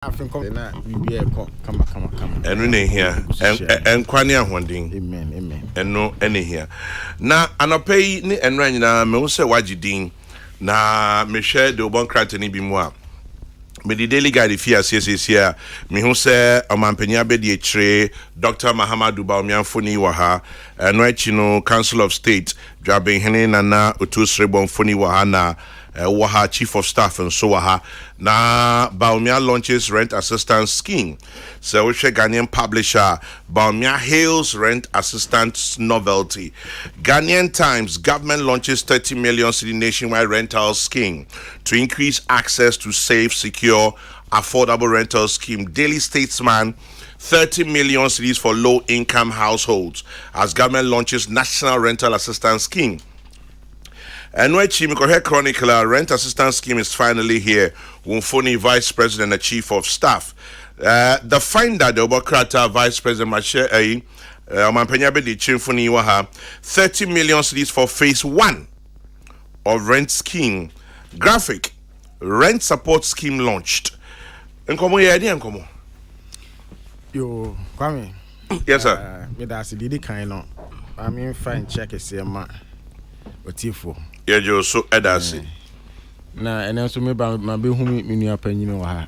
African na bibi kama. Enu ne here enkwani ahondin. Amen. Enu ene here. Na anopai ni enra nyina me wo se wagidin na me hwe de obon krate ni bi mu a me di daily guide fi asiesia me hu se omampanya be di echire Dr. Mahamadu Bawumiamfoni wa ha enu achi no Council of State Dwaben hene nana otusrebon foni wa ha na Waha Chief of Staff and so waha na Bawumia launches rent assistance scheme. So we share Ghanaian publisher Bawumia hails rent assistance novelty. Ghanaian Times government launches 30 million cedi nationwide rental scheme to increase access to safe, secure, affordable rental scheme. Daily Statesman 30 million cedis for low-income households as government launches national rental assistance scheme. And when Chimikohe Chronicler rent assistance scheme is finally here. Wumfoni Vice President and Chief of Staff. The finder, the Obokrata Vice President Mashe Omampenya di Chimfoni Waha 30 million cedis for phase 1 of rent scheme. Graphic rent support scheme launched. Nkomo ye adi nkomo. Yo, Kwame. Yes sir. Me da se didi kan no. I mean fine check ese ma. Otifo. Yejo so edasi. Na ene so me ba be hu me nua panyini wa ha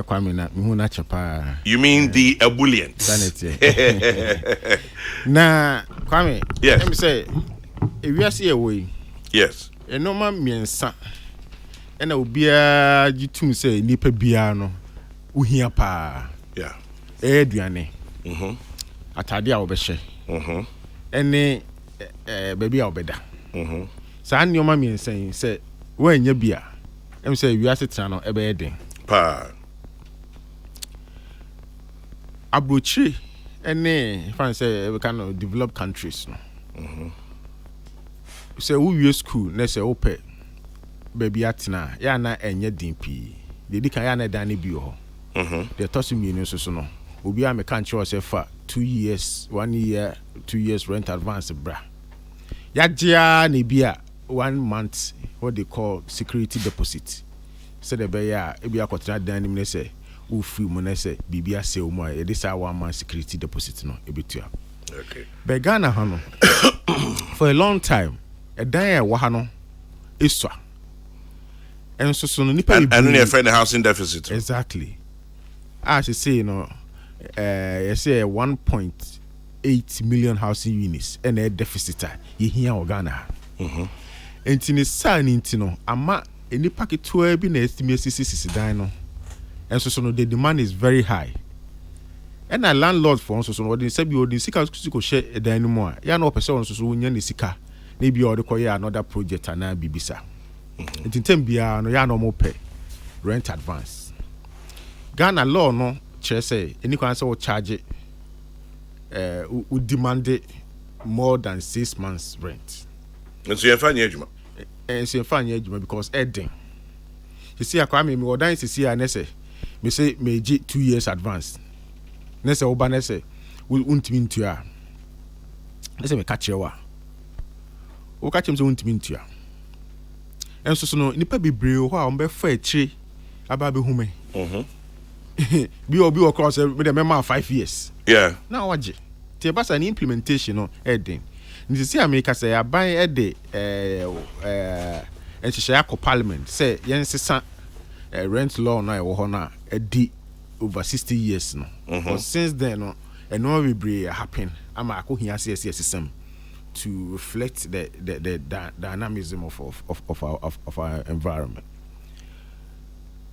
Kwame na me hu na chepa. You mean the ebullient? Sanity. Na Kwame, yes. Let me say ewiase e wo yi. Yes. Enoma miensa. Ena obia gitum say nipa bia no uhia pa. Yeah. Aduane. Atade a obehye. Ene baby a obeda. Sa nneoma miensan say wanya bia. Em say wiase tena no ebe eden. Pa. Abrochire ene fan say we can develop countries no. Say who use school na say ope baby atena ya na enye din pi. Dedi kan ya na dan ne bi ho. The toss me so no. Obi a me kan che say fa 2 years, 1 year, 2 years rent advance bra. Yajia ne bia 1 month what they call security deposit. So the beya e bia kwotena dan nim ne say wo free mo ne say bibia say mo e dey say 1 month security deposit no e betua. Okay. Be Ghana ha no for a long time e dan e wo ha no esua. And so no nipa and you find the housing deficit. Exactly. As you say, you know, you say 1.8 million housing units and a deficit. You hear Ghana. And in the sun, no, ama any packet to be an estimate dino. And so no, the demand is very high. And a landlord for us, so what they say, you sika share a anymore. Ya no person so when sika. Maybe or the another project and I bibisa. It in term bia no ya no more pay rent advance. Ghana law no che say any can say charge would demand more than 6 months rent. And so you find ejuma. And so you find ejuma because edding. You see Kwame me odan see and say me say me 2 years advance. Ne say oba ne say will untimi ntua. Ne say me catch you wa. O catch him say untimi ntua. And so no nipa bebre ho a ombe fa echi aba be hume. Bi obi across with the member 5 years. Yeah. Now waje. Ti e basa ni implementation no edin. Nti see America say aban e de enhyehyɛ akɔ parliament say yen sesa rent law na e wo ho na edi over 60 years no. But since then no eno bebre happen ama akohia system to reflect the dynamism of our environment.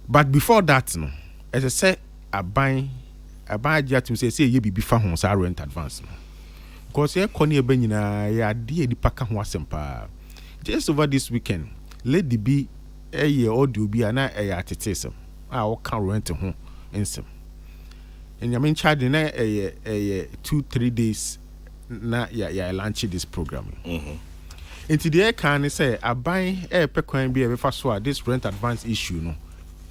But before that, no, as I said, I buy just say ye be fa ho sa rent advance. Because here koni ebe nyina ya de di paka ho asempa. Just over this weekend, let the be a year audio be na e atetesem. A can rent ho ensem. And you mean charge na 2-3 days na ya launch this program. Into the air can say I buy a pe kwan be fa so this rent advance issue no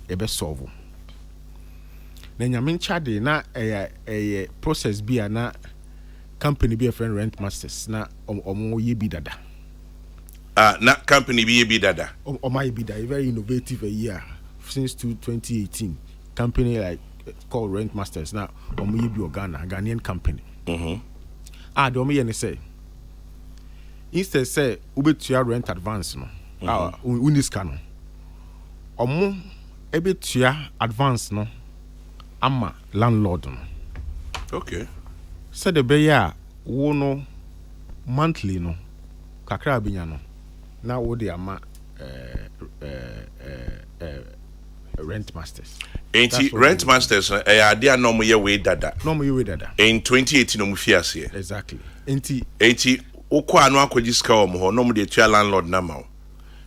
e be solve. Na nyamin charge na a process be na company be a friend rent masters na omo ye bi dada. Na company be ye bi dada. O my bi dada very innovative a year since 2018. company like called Rent Masters. Now, you be Ghanaian company. Mhm. The omo say instead say ube to rent advance no. Uniska no. Omo ebe to advance no. Ama landlord no. Okay. Said the beya wo no monthly no. Kakra binya no. Now wo the ama Rent Masters. Rent Masters ade no mo ye we dada. No mo ye we dada. In 2018 no mo fi ase. Exactly. Ukọ anu akọji ska omo ho no mo de tua landlord na ma.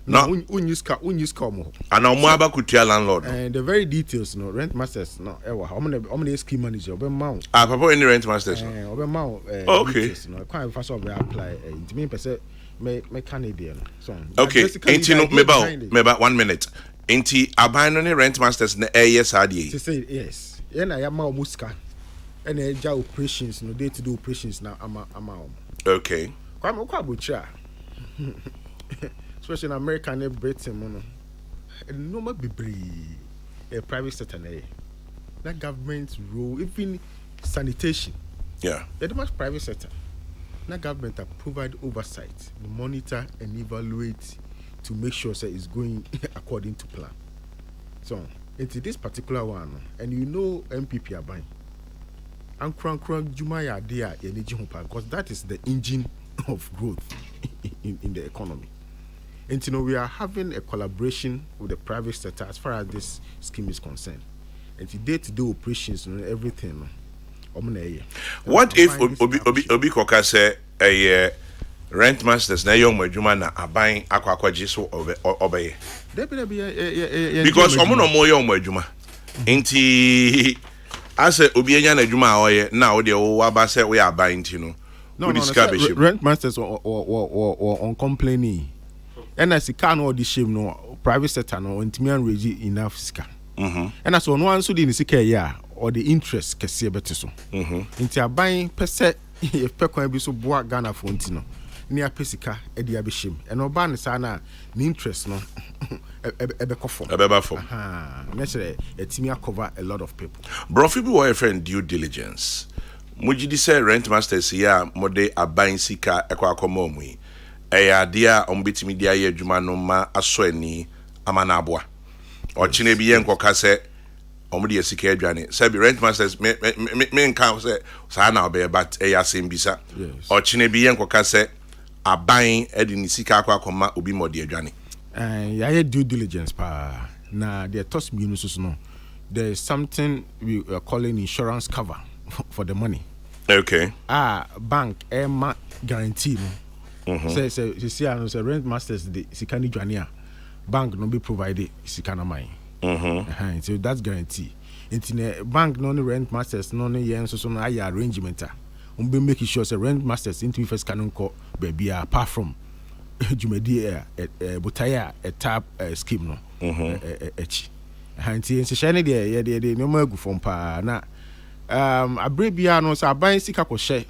No, unyiska omo. Ana omo aba kutua landlord. And the very details no Rent Masters no ewa. Omo scheme manager obe ma. Papa any Rent Masters. Obe ma. Okay. Details, no quite fast obe apply. It mean person me Canadian. So. Okay. Enti no meba 1 minute. Enti aban no ne Rent Masters na yes adie. To say yes. Yeah na ya ma omo ska. And eja operations no day-to-day operations na ama omo. Okay. Kwa abucha. Especially in America and Britain, mono. No more be a private sector. That government role, even sanitation. Yeah. There's much private sector. That government provide oversight, monitor and evaluate to make sure that it's going according to plan. So into this particular one, and you know MPP are buying. And Jumaya there because that is the engine of growth in the economy. And you know, we are having a collaboration with the private sector as far as this scheme is concerned. And day-to-day operations and everything. What if Obi Koka say a Rent Masters na young majuma na abayin akwaji so obey? Because omo no mo young majuma. Inti ase obi enya na adwuma oye na wo de wo aba say we abayin ti no. No, Rent Masters or on complaining. And as a can or the shame no private sector no intimi an regi enough sika. And as no one so the sika ya or the interest kese better so. Inti aban pese if pe kwan bi so boa Ghana for ntino. Ni apesika e dia be shame. And oba ne sa na the interest no ebe kofo. Ebe fo. Naturally etimi cover a lot of people. Brofi bi wo friend due diligence. Mujidi say Rent Masters ya mode aban sika ekwa akoma omui. Dia ombitimi dia ye adwuma no ma aso ani amana aboa ochine bi ye nkoka se omde yesika adwane say be Rent Masters me nka se sa na obe but asem bisa ochine bi ye nkoka se aban edi ni sika akoma obi mode adwane ya ye due diligence pa na the toss me no there is something we are calling insurance cover for the money. Okay. Bank ma guarantee no. Say Rent Masters the Sikani Jwania bank no be provided Sikana mine. So that's guarantee. Into bank no Rent Masters no yen so no arrangement. Be making sure say Rent Masters into first canon call baby apart from Jumedi Butaya a tap scheme no. Hanti shiny there no more go from pa na abrebia no say buy sika ko share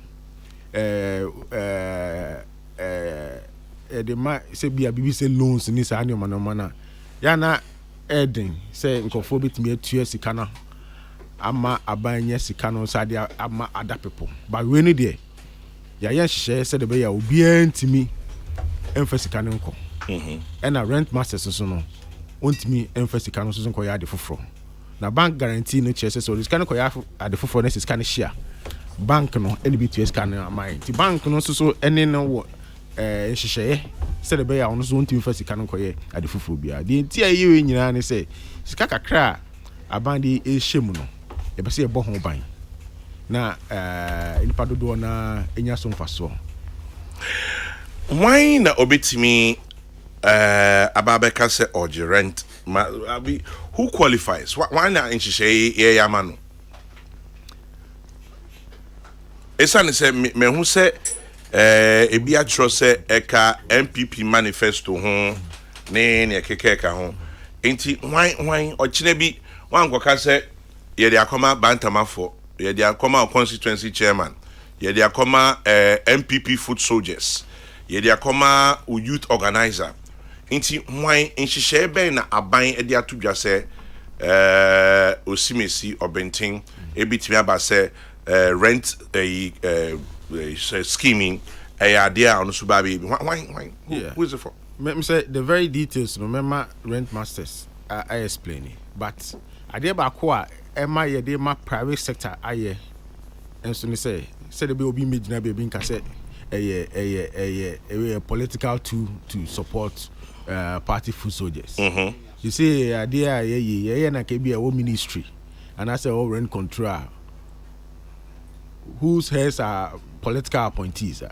the ma say be a BBC loans ni sa anyo manoma ya na Eden say nkofo betimi atua sika na ama abanye sika no sa dia ama other people but we ni there ya yen hye say the be ya obi antimi emfa sika no nko and a Rent Masters so no ontimi emfa sika no so nko ya de foforo na bank guarantee no chese so sika no ko ya de foforo na sika no share bank no NBTS scan amai ti bank no so ene no wo hyehyeye se de be ya ono so ntimi fa sika no koye ade fufuru bia de nti ayi nyina ne se sika kakra abandi ehye no e be se e bo ho ban na nipa dodo na enya so mfaso why na obetimi ababeka se oje rent who qualifies why na hyehyeye ye yamano Esane se me hu se ebi atro se eka MPP manifesto ho ne ekeka ho enti why ochine bi wan goka se ye de akoma bantamafo ye de akoma constituency chairman ye de akoma MPP foot soldiers ye de akoma youth organizer enti why nhihye ben na aban e de atodwa se osimesi obenten ebitimi aba say rent scheming idea on so baby why who is it for me say the very details no remember rent masters I explain it but idea ba ko a ema ye de ma private sector aye enso ni say the be obi medina be nka say a political tool to support party foot soldiers. You see idea ye na ke be a ministry and I say all rent control whose heads are political appointees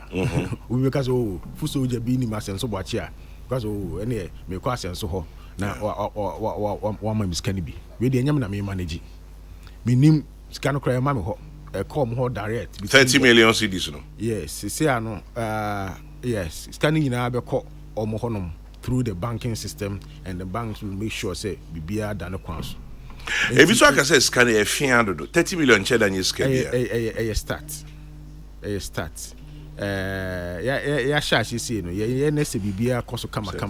we because foot soldier be ni masen so boachia because any me kwa senso ho na wa ma miskani bi we de nyam na me manage me nim sika kra ma me ho come ho direct 30 million cedis no yes see ano yes scanning nyina be ko omo honom through the banking system and the banks will make sure say bibia da no kwan so if you so can say scan e fian do 30 million che da nyi scan start ya sha she say no ye na se bibia koso kama it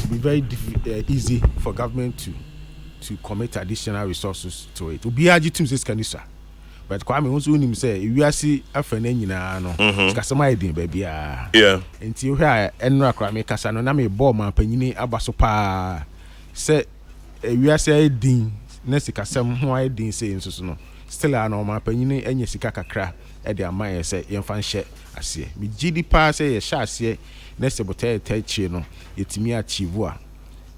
will be very easy for government to commit additional resources to it obi agitum say scanisa but kwame won so nim say ewiase afana nyina no kasama edin ba bia enti hwe a enno akra me kasa no na me ball ma panyini abaso pa say ewiase edin na sikasam ho edin say nso no still ana ma panyini enye sika kakra e de amaye say yemfa nhye ase me gidi pa say ye sha ase na se botai tachi no yetimi achieve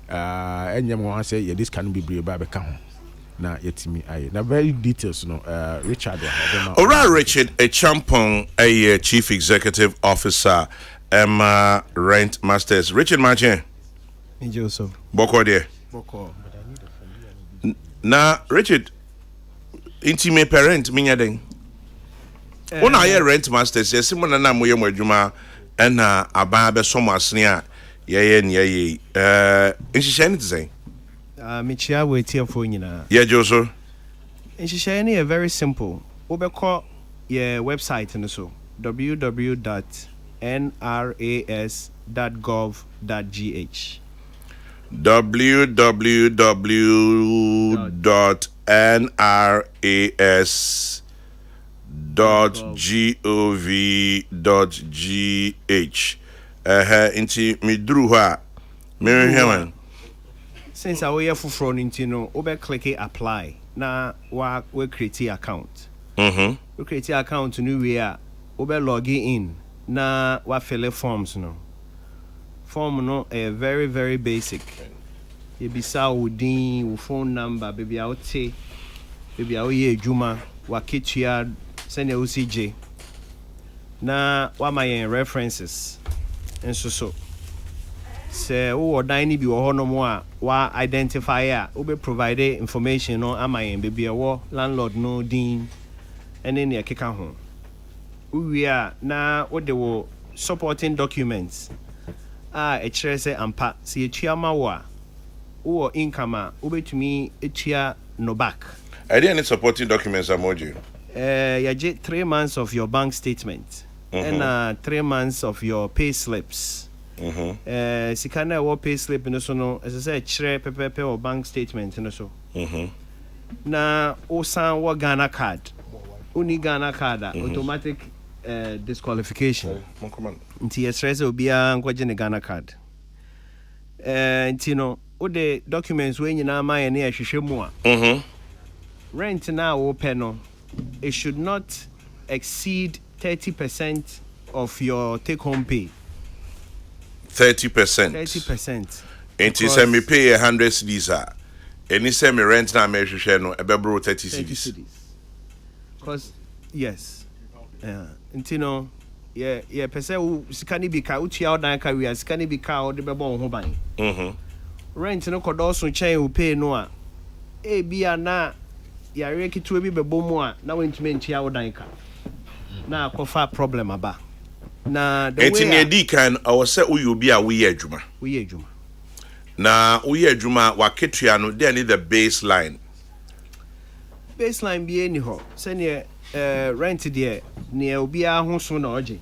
a enyem wan say ye this can be brave ba be ka ho na yetimi aye na very details no Richard Richard a champon a chief executive officer Rent Masters Richard Martin Joseph Boko there na Richard intime parent minya den una ye Rent Masters yes mo na mo ye mo adwuma na aba be so mo asene a ye nhihye ne tse Michia waiting for nyina. Yeah, Joso. Nhihye very simple. Obekọ your website and so www.nras.gov.gh www.nras.gov.gh inti midru ha me since I wear for front into no over click apply na we create account we create account new we are over logging in na we fill forms no form no very very basic you be sa udin phone number baby out say baby out ye juma wa ketua send your OCJ na wa my references and so say wo dan ni bi wo ho no mo a wa identify a wo be provide information no amayen be wo landlord no din ene ne keka ho we are na wo de wo supporting documents e kire say ampa se etua ma wo a wo income a wo betumi etua no back any supporting documents amoji ya je 3 months of your bank statement and 3 months of your pay slips sikana wo pay slip no so no as I say kire pepepe or bank statement no so na o san wo Ghana card uni Ghana card automatic disqualification nti yestress obia nkwaje ne Ghana card nti no o de documents we nyina ma ye ne ahwehwe mu a rent na wo pay no it should not exceed 30% of your take home pay 30%. Enti say me pay 100 cedis a any say me rent na me hwehwe no ebebro 30 cedis cause yes enti no yeah pese u sikani bi ka utua odan ka wi sikani bi ka o de bebo ho ban rent no kodo so chen u pay no a e bia na yare kitu bi bebo mu a na wentime ntia odan ka na akofa problem aba na the way eti ne kan awo se uyobi a we adwuma na we adwuma wa ketua no there need the baseline bi eni ho se ne rent there ne obi a ho so na oje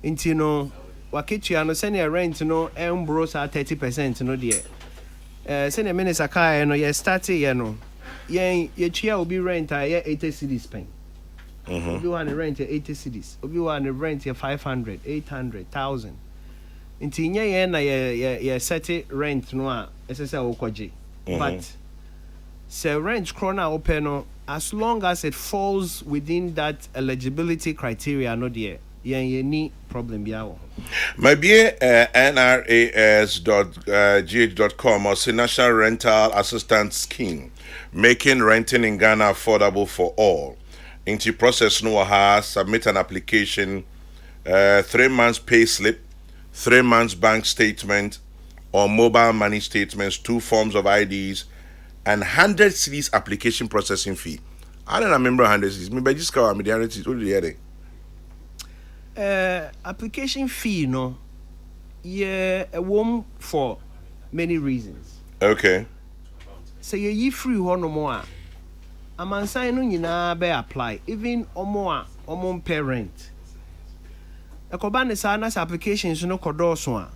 enti no wa ketua no se ne rent no embro sa 30% no there Send a minister car, no, you started, you know. Your chair will be rent 80 cities pen. You want to rent 80 cities. You want to rent 500, 800, 1,000. Until you set it rent no SSL but say rent krona open as long as it falls within that eligibility criteria, no dear. Any problem biawo. My dear NRAS.gh.com or say National Rental Assistance Scheme, making renting in Ghana affordable for all. Into process no has submit an application, 3 months pay slip, 3 months bank statement or mobile money statements, 2 forms of IDs, and 100 cedis application processing fee. I don't remember 100 cedis. Maybe just go what do application fee no a womb for many reasons. Okay. So you free one no more. I'm saying no nyina be apply even omo parent. Ekobane sanas applications no kodoso a.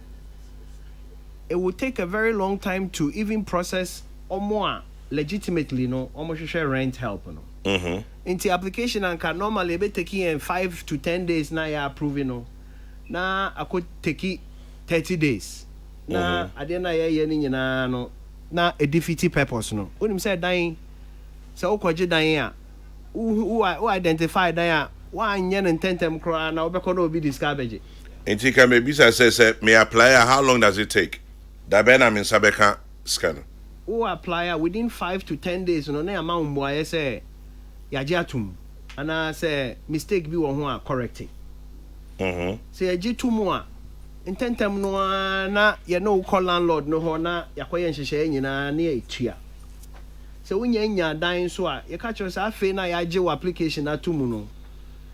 It will take a very long time to even process omo legitimately no omo share rent help no. Into application and can normally be taking 5 to 10 days na ya approve no. Na I could take 30 days. Na ade na ye ni nyina no na a defeat purpose no. Unim say dying so ukwaje dying a who identify dying a one yen and tentem cry na obeko no be discourage. Enti ka maybe say me apply how long does it take? Da ben am in Sabeka scan. Who apply within 5 to 10 days no na amount boy say yajatum and I say mistake be one correcting. Say yajitum a intentem no na ye no call landlord no ho na yakoye nhyehyɛ nyina na etua. So when nya dan so a ye ka kyerɛ say afi na yaje wo application atum no.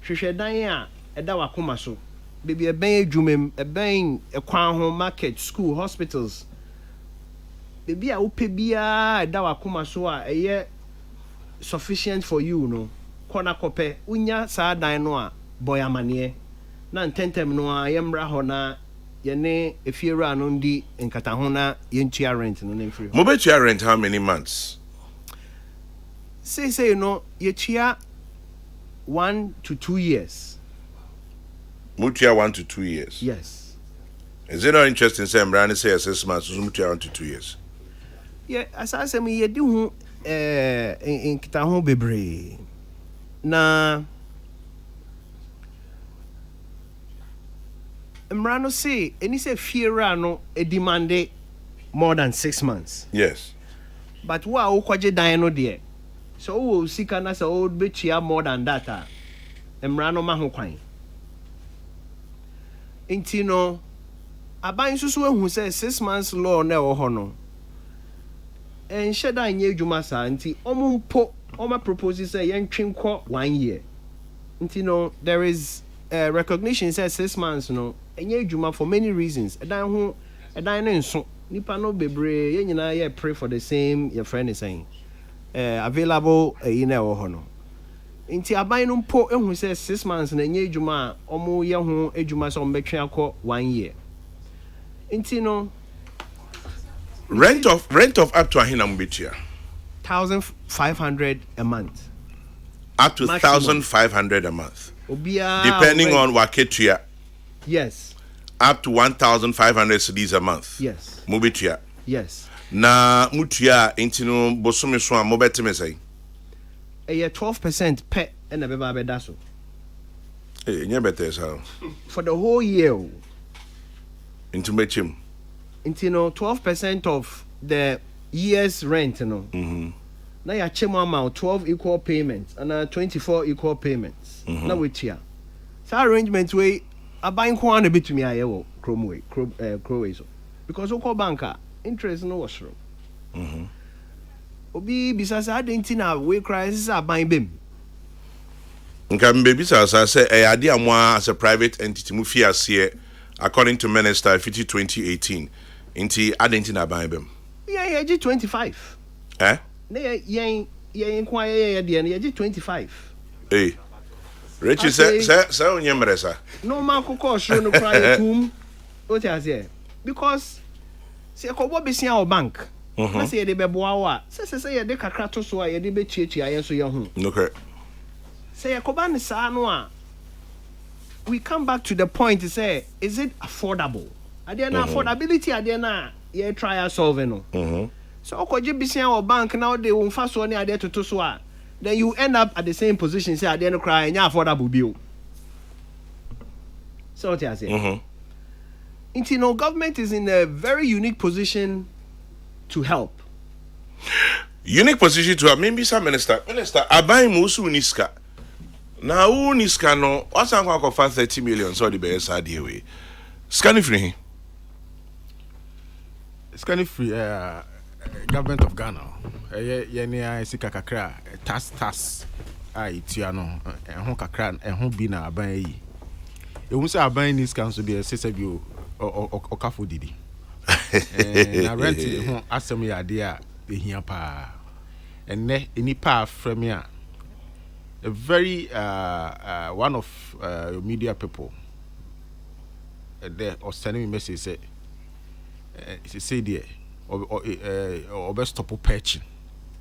Hwehwɛ dan a ɛda wakoma so. Baby ɛbɛn adwumam, ɛbɛn ɛkwan ho market, school, hospitals. Baby a wopɛ bia ɛda wakoma so a ɛyɛ sufficient for you no. Kona kope unya saa dan no a boy amane na ntentem no a yemra ho na ye ne efiera no ndi nkata ho na yentua rent no na free. Mo betua rent how many months? Say no yetua 1 to 2 years. Mutua 1 to 2 years. Yes. Is it not interesting say Mbrani say 6 months so mutua 1 to 2 years? Yeah, as I say me ye di ho nkita ho bebre. Na Mrano say any say fear no a demand more than 6 months. Yes. But wa o kwaje dan no de. So o sika na say o betua more than that. Mrano ma ho kwan. Inti no aban susu ehu say 6 months law na e wo ho no. En sheda anye adwuma sa nti omumpo Oma proposes say yen twinkwo 1 year. Nti no there is recognition says 6 months no enye adwuma for many reasons. Edan ho edan ne nso nipa no bebre ye nyina ye pray for the same your friend is saying. Available in e wo ho no. Nti aban no mpo ehu say 6 months na enye adwuma omo ye ho adwuma so mbetwe akọ 1 year. Nti no rent of up to ahina mbetua 1,500 a month. Up to 1,500 a month. Depending on waketua. Yes. Up to 1,500 cedis a month. Yes. Mubetua. Yes. Na mutua intino bosome so a mobetime say. 12% per and a beba bedaso. Nya better so. For the whole year. Into mechim. Intino 12% of the year's rent no. Na ya chemo amount 12 equal payments and 24 equal payments. Na we tia. So arrangement way aban ko an betumi aye wo Chrome so. Because we call banker interest no was wrong. Obi bisa sa adenti na we crisis aban bem. Nka mbebi sa say e ade amwa as a private entity mu fi ase according to minister 2018 inti adenti na aban bem. Yeah, G 25. Eh? Ne yen inquire de na G 25. Hey. Richie say onyemresa. No man ko show no cry kum. What you say? Because say ko bo besia o bank. na say de beboa wa say ye de kakra to so a ye de be chiachia ye so ye hu Okay. say yakoba ne saa no a we come back to the point to say is it affordable ade na affordability ade na ye try solve no so okoje bisia or bank now they won fa so ne ade to so a then you end up at the same position say ade no cry nya affordable bill so what I say you know, government is in a very unique position to help. Unique position to help. Maybe some minister, abai musu uniska. Na uniska no, what's an kwa 30 million so the best idea way. Scanning free. Scanning free government of Ghana. Ye ni a sika kakra tax ai tiano ho kakra ho bi na aban yi. Ehun say aban ni scan so be say bi okafo didi na rent ho asem ya de a ehia pa enne enipa frame a very one of media people there or sending me message say there or best stop perching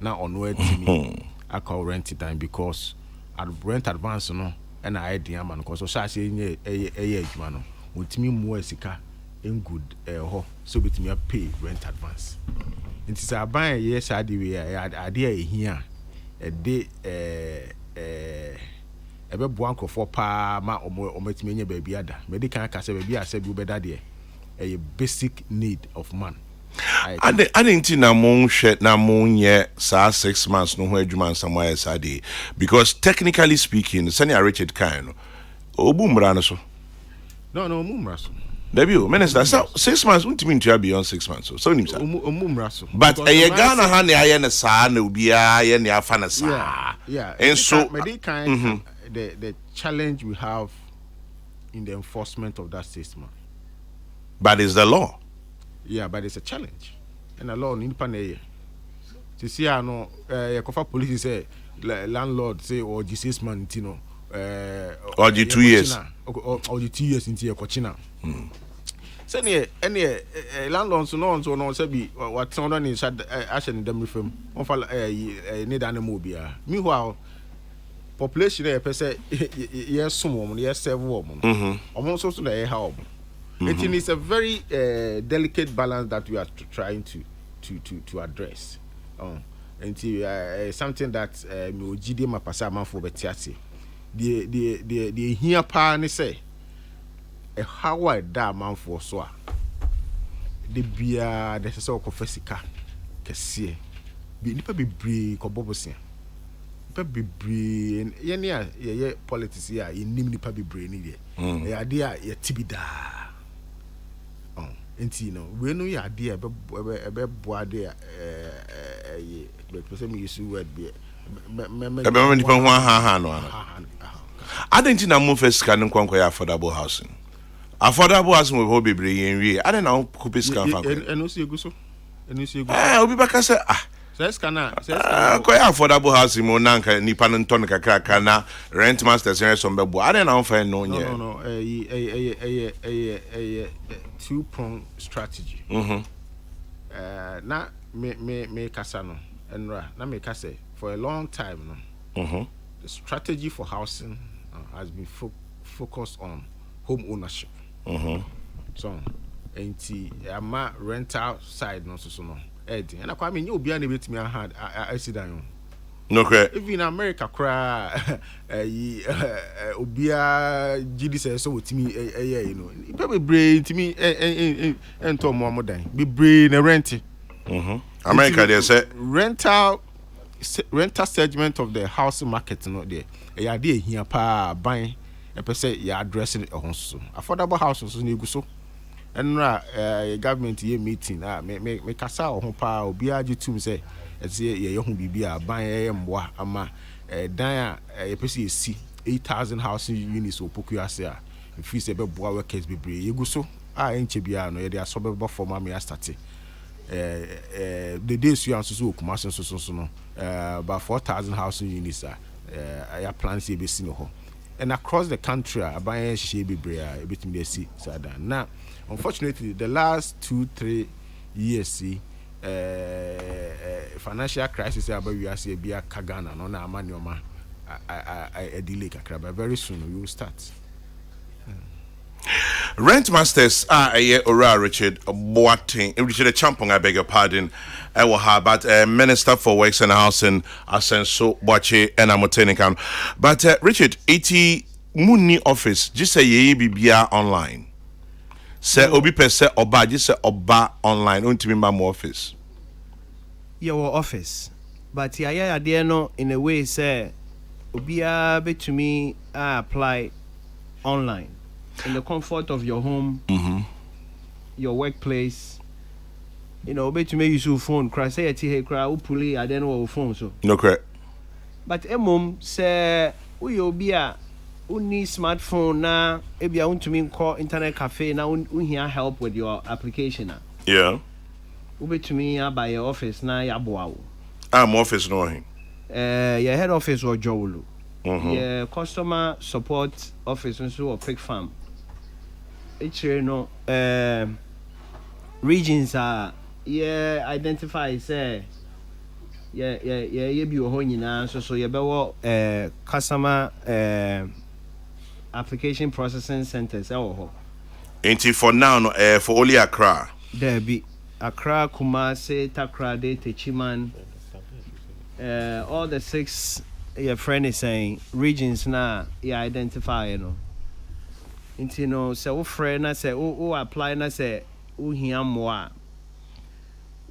now on where me I call rent time because I rent advance no and I idea man because so say nye adwuma no wotimi mu asika in good ho so betimi pay rent advance it is a buy yes ade we ade a hia de ebe boan krofo pa ma ometimi nya ba bia da medical ka se ba bia se bi obeda de a basic need of man I didn't na mon share na mon ye sa 6 months no ho adwuma somewhere sade because technically speaking senior Richard Kine obu mra no so no mumra so Debut minister so 6 months won't mean to beyond 6 months so nim sa mumra so but e Ghana ha ne aye na sa na obia ye ne afa na sa yeah and so the challenge we have in the enforcement of that system but it's the law. Yeah, but it's a challenge. And the law in Panay. To see how no police say landlord say or the 6 months, you know, or the 2 years. Or the 2 years into your cochina. So any landlord so no say be what someone is action in them film. On fall need animal bia. Meanwhile population there per se yes some woman yes 7 woman. Almost also the help. It is a very delicate balance that we are trying to address. And something that me ogide ma pasa man for betiase. The here pa ne say how I da man for so a the bia the so confessika kese bi nipa bebre ko bobosia nipa bebre ye ne a ye politics ya ye nim nipa bebre ni de ya de a ye tibida enti no we no ya de ebe boa de be me use word be me nipa ho ha no adenti na mo first kan nkwankwa ya affordable housing we hope bebre yen wie ade na ho ko pesika fa eno si eguso obi baka say says kana ko ya affordable housing mo nanka nipa no nton kakra na rent masters yen so mbebo ade na ho fa no nye no two-pronged strategy. Na me kasa no enra na me kasa for a long time no. The strategy for housing has been focused on home ownership. So enti ama rental side no so no edi and akwa me nye obi na betimi asidan okay even in America cry obia gidi say so wotimi you know people brain timi ento mo modan be brain na rent America they say rental segment of the housing market no there ya dey hia pa ban e pese ya address it on so affordable houses no egu so enra government ye meeting me kasa ho pa obia gitum say ye hu bibia ban ye mboa ama dan a ye pese esi 8,000 housing units opoku ase a if say be boa workers bebre yegu so enche bia no ye dey asobeba form am ya start the days you answer so okumaso so no about 4,000 housing units ya plan say be si no ho and across the country ban she bebre a betimi dey see sada now unfortunately the last 2-3 years see financial crisis about we are say be a Kagana no na amanioma a delay kakra, but very soon we will start. Rent Masters Ora Richard Boating, Richard Champong, I beg your pardon. I will have but Minister for Works and Housing, Asenso Boache and Amotenicam. But Richard, 80 Muni office, just say ye be online. Say Obi per se Oba, just say Oba online, until me office. Your office, but yeah, there no in a way say Obia be to me apply online. In the comfort of your home, your workplace, you know, bet you may use your phone. Cry say a tea cry, pulley, I don't know phone so. No correct. But mum say, we will be a need smartphone now. If you want to me call internet cafe now, we hear help with your application. Yeah. Ube to me by your office now, ya boa. I'm office knowing. Your head office or Jowlu. Mm-hmm. Your customer support office and so or Pig Farm. It's no regions are identify say you be a so you be customer application processing centers Ain't for now no for only Accra. There be Accra, Kumasi, Takrade, Techiman, all the 6 your friend is saying regions now you identify, you know. Into no say o friend na say o apply na say o hia mo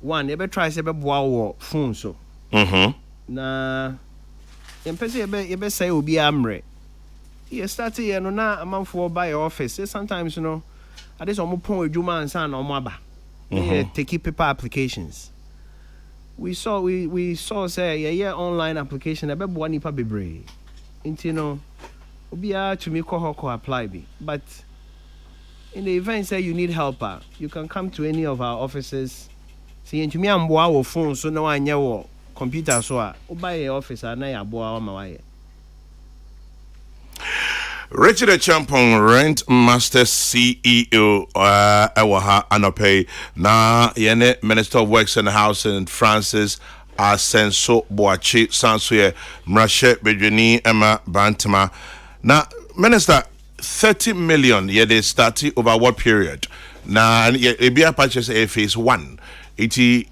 one you be try say be boa wo phone so na you be say obi amre you start here no na amanfo buy your office sometimes you know at this omo pon adwuma ansa na omo aba take paper applications we saw say yeah online application e be boa nipa bebre into no Obia to me ko apply be. But in the event say you need helper, you can come to any of our offices. See to me am boa phone so no anya wo computer so buy your office na ya boa ma waye. Richard Champong, Rent Master CEO, Ewaha Anope, na Yene Minister of Works and Housing, Francis Asenso Boachi Sansuye, Mrashe Bejuni Emma Bantama. Now, Minister, 30 million, they started over what period? Now, ABI purchase a phase 1. It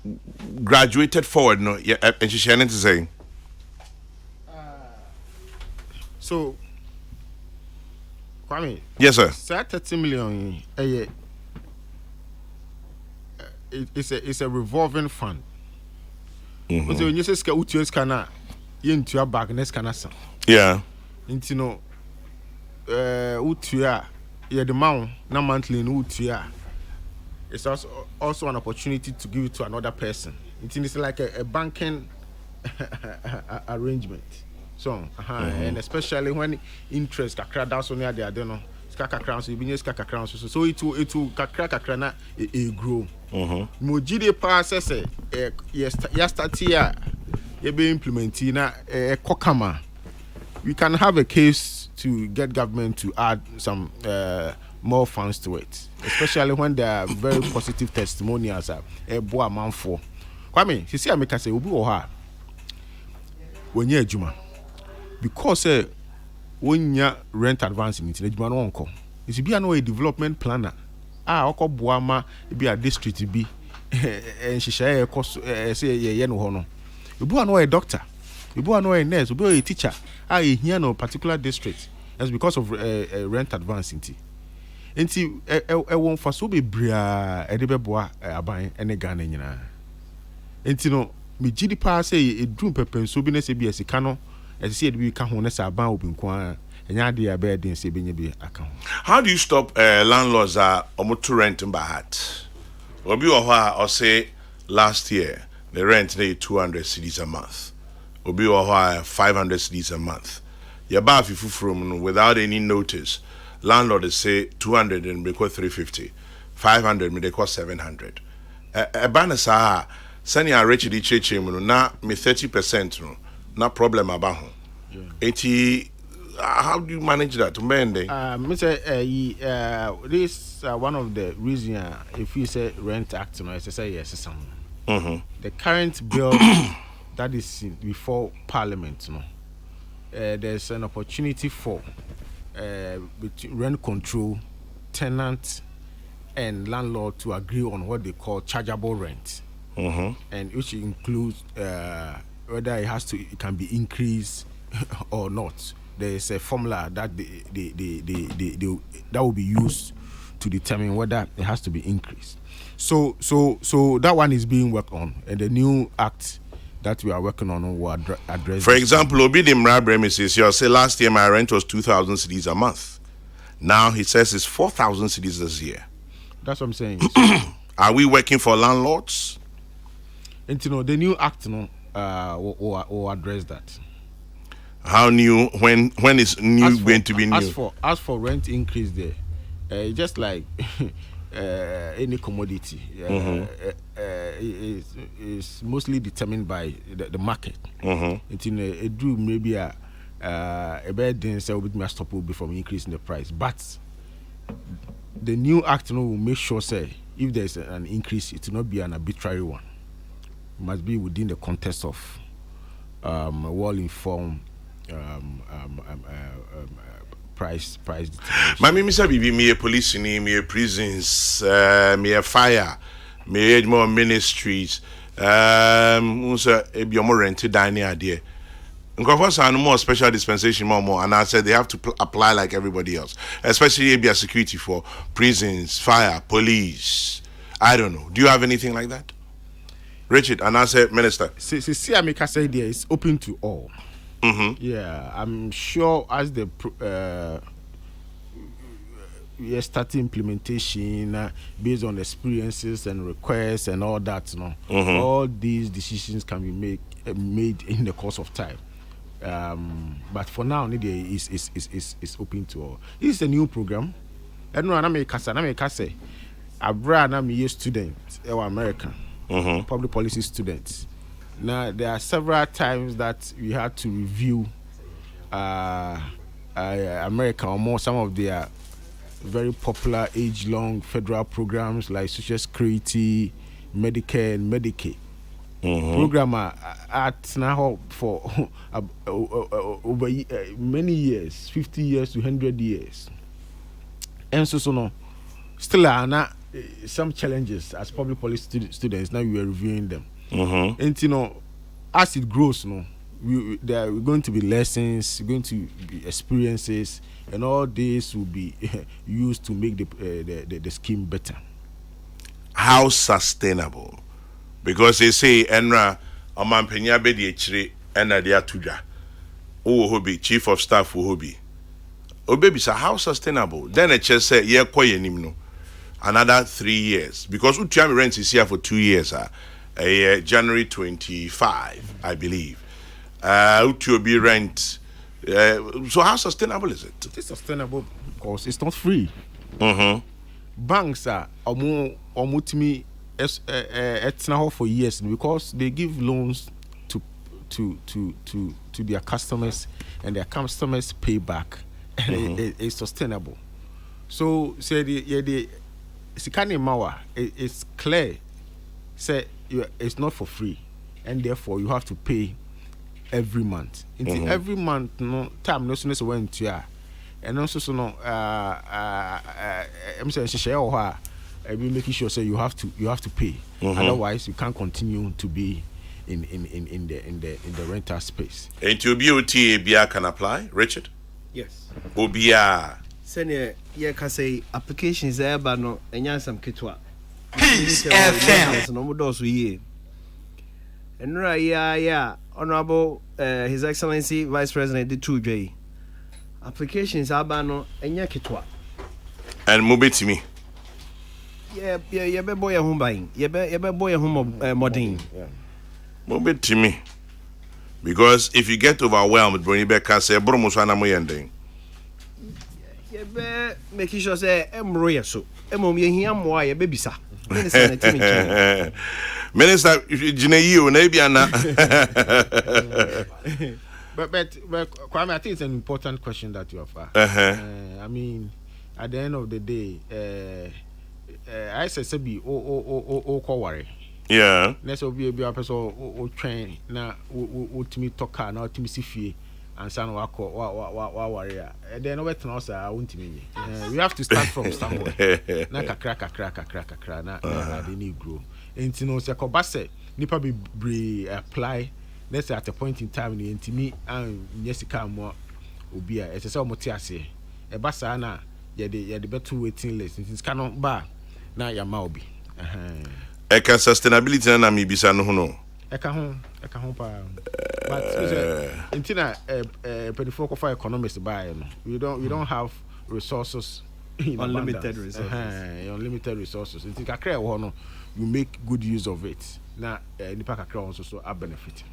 graduated forward, no? And she's to say. So, Kwame. Yes, sir. 30 million. It's a revolving fund. So when you say "Utu scanner," you into your bag next scanner. Yeah. Into no. Utua, the amount na monthly in Utua. It's also an opportunity to give it to another person. It's like a banking arrangement. So, and especially when interest kakra down so near there, I don't know. Skaka crowns, you been skaka crowns. So it will kakra na it grow. Mojide pass say yes start here. You be implementing na kokama. We can have a case to get government to add some more funds to it, especially when there are very positive testimonials. Boa man for. Kwame, you see, I make say obi oha when you juma because when you rent advance in it, juma no uncle. You see, be a development planner. Oko boa ma be a district be and she share cost say ye no hono. You boa no a doctor. You boa no a nurse. You boa a teacher. Here no particular district. That's because of rent advance inti. Inti won for so be bria e de beboa aban ene Ghana nyina. Inti no me gidi pa say e drum pepen so bi na se bi asika no e se e bi ka ho na sa aban obi nko enya de ya be den se be nya bi aka ho. How do you stop landlords to rent in Bahat? Obi or say last year the rent they 200 cedis a month. Obi 500 cedis a month. You buy from without any notice. Landlord say 200 and they cost 350. 500 me they cost 700. A banner sa send you a rich di cheche na me 30% no. Not problem about home. 80 how do you manage that? This one of the reasons if you say rent act no say yes some. The current bill that is before Parliament, there's an opportunity for rent control, tenant and landlord to agree on what they call chargeable rent, and which includes whether it can be increased or not. There is a formula that that will be used to determine whether it has to be increased. So that one is being worked on, and the new act that we are working on will address. For example, Obi Dimra Bremis you say last year my rent was 2,000 cedis a month. Now he says it's 4,000 cedis this year. That's what I'm saying. Are we working for landlords? And the new act will address that. How new? When is new going to be new? As for rent increase there, just like any commodity, is mostly determined by the market. It do maybe a bad thing will be stop from increasing the price, but the new act will make sure say if there is an increase, it will not be an arbitrary one. It must be within the context of a well-informed price determination. Mami misa bibi me police ni me prisons me fire me more ministries unsa ebi omo rent dining ade nkofo san more special dispensation more and I said they have to apply like everybody else, especially ebi security for prisons, fire, police. I don't know, do you have anything like that, Richard? And I said, Minister, see I make say there is open to all. Yeah, I'm sure as the we are starting implementation based on experiences and requests and all that, all these decisions can be made in the course of time. But for now, is open to all. This is a new program. I know I'm a say, I'm a student, American public policy students. Now there are several times that we had to review America or more some of their very popular age-long federal programs like Social Security, Medicare, and Medicaid. Program at now for over many years, 50 years to 100 years, and so no, still are some challenges as public policy students. Now we are reviewing them. And as it grows, there are going to be lessons, going to be experiences, and all this will be used to make the scheme better. How sustainable? Because they say enra amampenya be di echire ena dia tuja. O hobi chief of staff o hobi. Obebi say how sustainable? Then it just say ye kwa yenim no. Another 3 years, because Utiami rent is here for 2 years. January 25, I believe. Utuobi rent. So how sustainable is it? It is sustainable because it's not free. Banks are omutimi etna for years because they give loans to their customers and their customers pay back. It's sustainable. So say the Sikani Mawa, it's clear. Say it's not for free, and therefore you have to pay every month. Every month, no time, no sooner when to ya, and also so no. I'm saying share or be making sure say you have to pay. Otherwise, you can't continue to be in the rental space. And to BOT, BIA can apply, Richard. Yes. Obia. Senior, yeah, can say applications there, but no, and yes, some kitwa. Peace FM. No more doors we and yeah, Honorable His Excellency Vice President the 2J. Applications are bano and yakitwa. And Mobitimi. Yeah, be boy a home buying. Yeah, be boy a home modding. Mobitimi. Because if you get overwhelmed, Brony can say Bromusana Moyending. Yeah, be making sure say Emroya so. Emom here more a baby sir. Minister, Jineyu, Nabiana. But Kwame, I think it's an important question that you have. I mean, at the end of the day, I say, "Sebi, worry." Yeah. Let's be a person or train now. What to me talk car now to me see fee and son wa warrior. Then over to us. I won't mean. We have to start from somewhere. Na kakra na they need grow. And you know, say kobase nipa be apply. Let's say at a point in time ni intimi and yesika mo obi a ese say omote ase. E basa na ye the better waiting list. It's cannot ba na ya ma obi. Eka sustainability na mi bisa no no. Eka ho pa. But intina pedifo ko for economists buy no. We don't have resources unlimited resources. Unlimited resources. Inti kakra ho no, you make good use of it. Na nipa kakra also so are benefiting.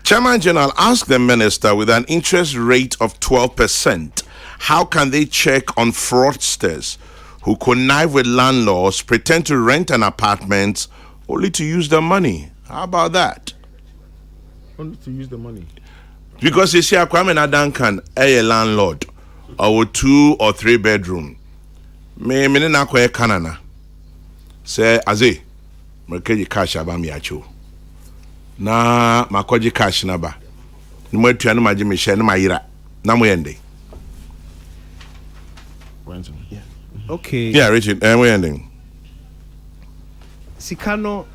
Chairman General asked the minister, with an interest rate of 12%, how can they check on fraudsters who connive with landlords, pretend to rent an apartment only to use the money? How about that? Only to use the money. Because you see, Kwame Nadankan, a landlord, or 2 or 3 bedroom. Me na kwa kanana. Say, aze, mkeji cash abami acho. Na makoji cash naba. Ni mwetu ya numa jimi share numa ira. Na mwende. Yeah. Okay. Yeah, Richard, we ending. Sikano,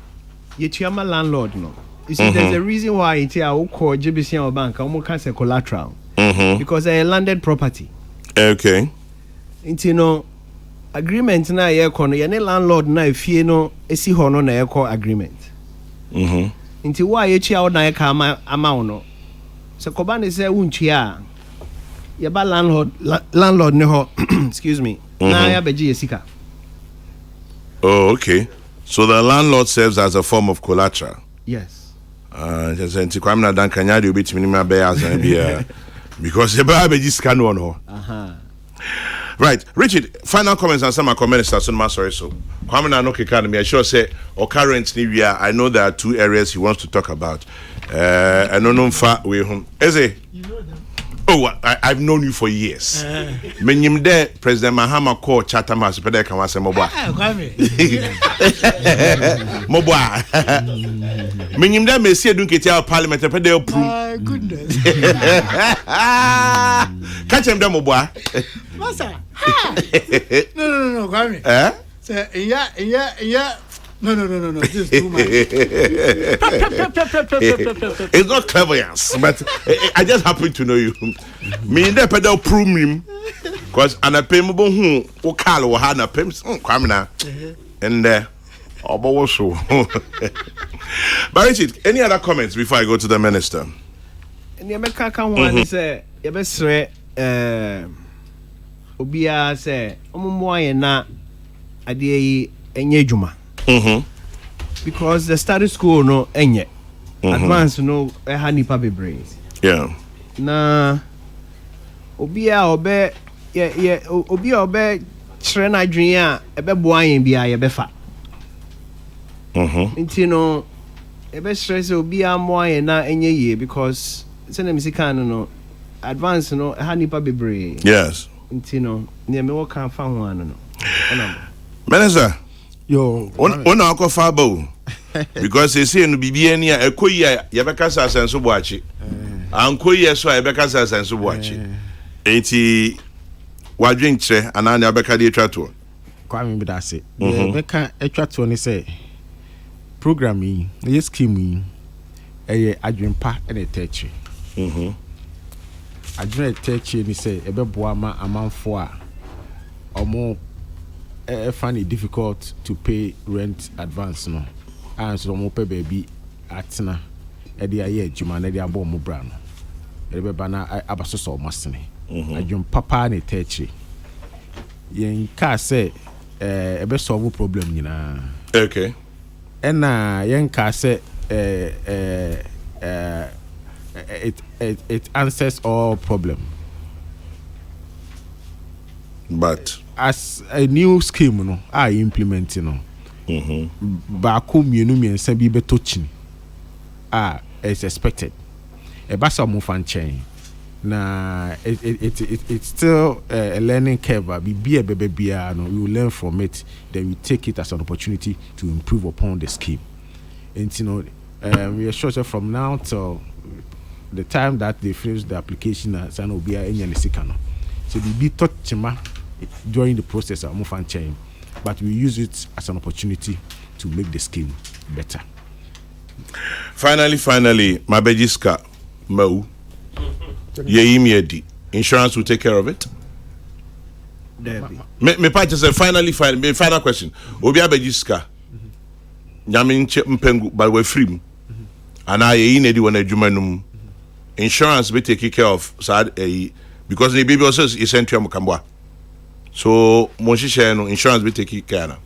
yetuyama landlord no. You see, there's a reason why it's a call JBC or bank, almost cancel collateral. Because a landed property. Okay. It's agreement na aircon, yane landlord na if you know, a see hono na aircon agreement. Into why yetua na eka amount no. So Kobane say unchia. Yaba landlord ne ho, excuse me. Na ya beji yesika. Oh, okay. So the landlord serves as a form of collateral. Yes. Just saying, Kwame Nadankan ya dey bit minimum be as an be because the beji scan one ho. Right, Richard. Final comments and some comments. Sorry, so Kwame Nadankan, I sure say or currently we are. I know there are 2 areas he wants to talk about. I don't know far away home. Eze. You know them. Oh, I've known you for years. Menyim there, President Mahama called Chatham House. Pede kan wase mobo. Kwame. Mobo. Menyim there me see edunketi our parliament pede approve. My goodness. Catch him there mobo. Masa. No, Kwame. Say yeah. No. This is too much. It's not clever, yes, but I just happen to know you. Me there pedal prove him, cause an a payable who call or had a pimps Kwamina and there. Also. But Richard, any other comments before I go to the minister? And the American one say, you best say, Obia say, Omomoye na adie enye juma. Because the study school no enye advance no nipa bebre. Yeah. Na obia obe obia obe chere na adwen a ebe boa yen bia ye befa. Nti no ebe chere se obia moa yen na enye ye because se na misika no advance no nipa bebre. Yes. Nti no ne me wo kan fa ho ano no. Minister. Yo, one uncle Fabo. Because they say no BB any a koya yabekasa senso boachi. Anko yeso yabekasa senso boachi. Enti wadwen kire anani abeka de atwa to. Kwame be that say. Meka atwa to ni say program yi, ye scheme yi eye adwenpa e na techi. Adwen techi ni say ebeboa ma amanfo a omo find it difficult to pay rent advance no and so mo pay baby atena e dey aye adwuma na dey abo mo bra no e be ba na abaso so masene adwum papa na techi yen ka say e be solve problem nyina. Okay. And yen ka say it answers all problem. But as a new scheme no I implementing no ba ko mienu miensa bi beto chini is expected e ba sa mo fan chain Nah, it's still a learning curve. But be a baby, no, we will learn from it. Then we take it as an opportunity to improve upon the scheme. And you know, we are sure from now till the time that they finish the application, will be any second. So we be taught during the process of move and change, but we use it as an opportunity to make the scheme better. Finally, my bejiska, Mo. Insurance will take care of it. Me pa just say final question. Obi abejiska. Nyame nche mpengu but we free. And I need one adwuma num. Insurance be take care of sad because the baby also is sent to Mukambwa. So mo share no insurance be take care na.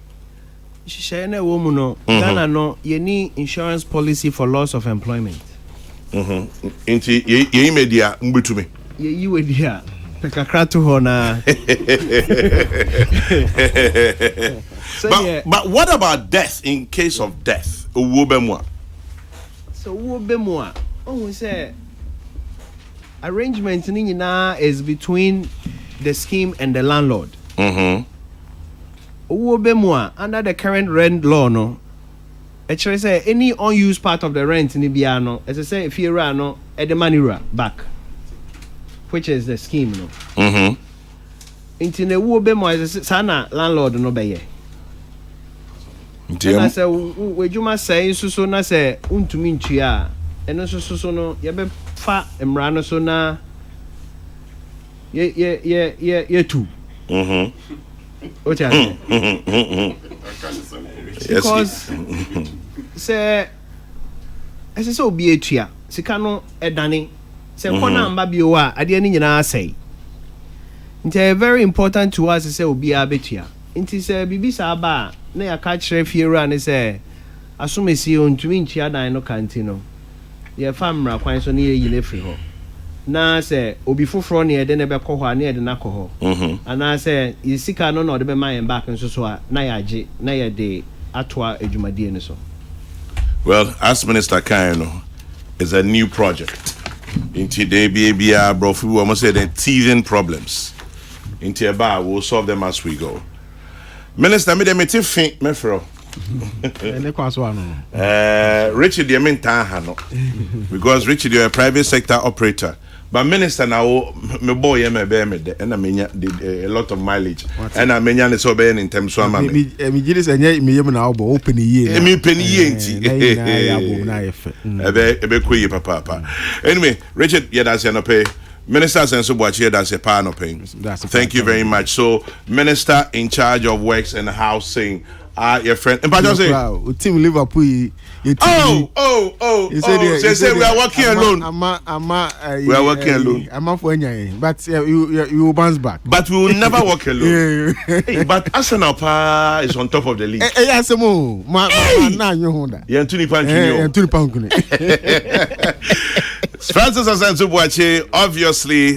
Share na wo mu no Ghana no ye need insurance policy for loss of employment. Inti ye media mbetumi ye yiwe dia kakra to ho na. But what about death in case of death? Owo bemwa. So wo bemwa oh say arrangement ni nyina is between the scheme and the landlord. Owo bemwa under the current rent law no. Actually, say any unused part of the rent in the piano, as I say, if you run no, at the money back, which is the scheme, no. Into the wo be more as sana landlord no be. And I say, we you must say so na say untumi ntua, and so no, ye be fa emrano so na ye too. What you say? Because say as I say obi etua sika no edane say kona amba bi o a ade ani nyina say nti very important to us say obi abetua nti say bibi sa ba na ya ka kire fiera ne say asomesi ontumi ntua dan no kanti no ye famra kwan so ne ye yile free ho na say obi foforo ne ede ne be kɔ hɔ na ede na kɔ hɔ ana say sika no na ode be man back nso so a na ya age na ye de atwa adwumadie ne so. Well, as Minister Kaino is a new project. Into the BABR, bro, we almost say the teething problems. Into a bar, we'll solve them as we go. Minister, me dem think me fro. Richard, you mean Tahano because Richard, you're a private sector operator. But Minister now, my boy, and I mean a lot of mileage, and I mean it's so bad in terms of money. Me just me now open year. Me penny papa. Anyway, Richard, yeah, that's an pay. Minister and so what that's a pan of paying. Thank you very much. So, Minister in charge of works and housing. Your friend, and but say, team Liverpool. Say we are working alone. We are working alone. I'm for any, but you bounce back. But we will never work alone. But Arsenal is on top of the league. Yes, mo. Na you honda. Ye Anthony Pankini. Francis Asensu Boache, obviously.